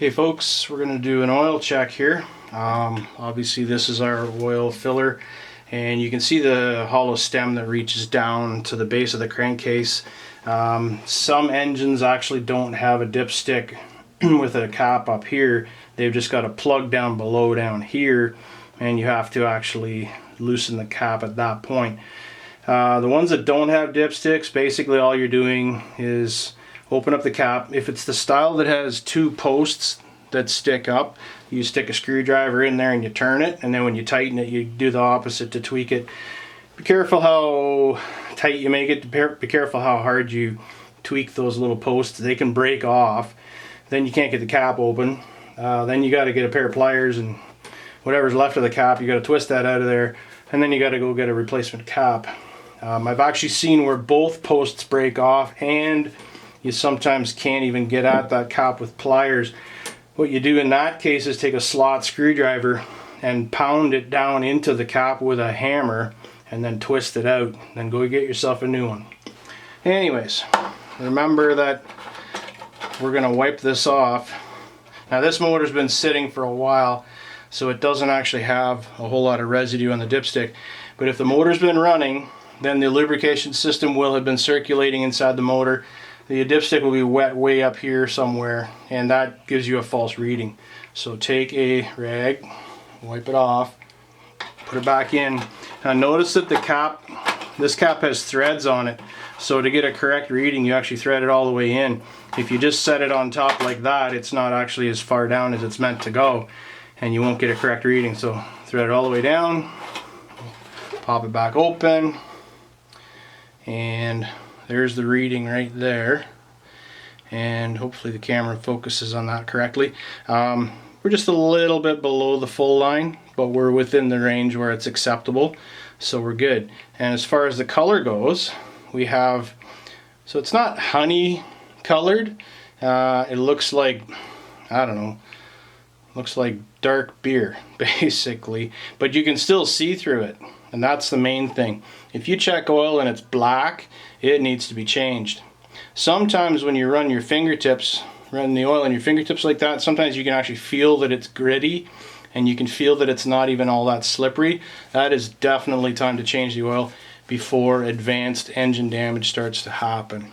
Okay folks, we're going to do an oil check here. Obviously this is our oil filler, and you can see the hollow stem that reaches down to the base of the crankcase. Some engines actually don't have a dipstick with a cap up here. They've just got a plug down below down here, and you have to actually loosen the cap at that point. The ones that don't have dipsticks, basically all you're doing is open up the cap. If it's the style that has two posts that stick up, you stick a screwdriver in there and you turn it, and then when you tighten it you do the opposite to tweak it. Be careful how tight you make it, be careful how hard you tweak those little posts. They can break off, then you can't get the cap open. Then you got to get a pair of pliers and whatever's left of the cap, you got to twist that out of there, and then you got to go get a replacement cap. I've actually seen where both posts break off and you sometimes can't even get at that cap with pliers. What you do in that case is take a slot screwdriver and pound it down into the cap with a hammer and then twist it out. Then go get yourself a new one. Anyways, remember that we're going to wipe this off. Now this motor's been sitting for a while, so it doesn't actually have a whole lot of residue on the dipstick. But if the motor's been running, then the lubrication system will have been circulating inside the motor. The dipstick will be wet way up here somewhere, and that gives you a false reading. So take a rag, wipe it off, put it back in. Now notice that the cap, this cap has threads on it, so to get a correct reading you actually thread it all the way in. If you just set it on top like that, it's not actually as far down as it's meant to go, and you won't get a correct reading. So thread it all the way down, pop it back open, and there's the reading right there, and hopefully the camera focuses on that correctly. We're just a little bit below the full line, but we're within the range where it's acceptable, so we're good. And as far as the color goes, we have, so it's not honey colored, it looks like, I don't know, looks like dark beer basically, but you can still see through it, and that's the main thing. If you check oil and it's black, it needs to be changed. Sometimes when you run your fingertips, run the oil in your fingertips like that, sometimes you can actually feel that it's gritty, and you can feel that it's not even all that slippery. That is definitely time to change the oil before advanced engine damage starts to happen.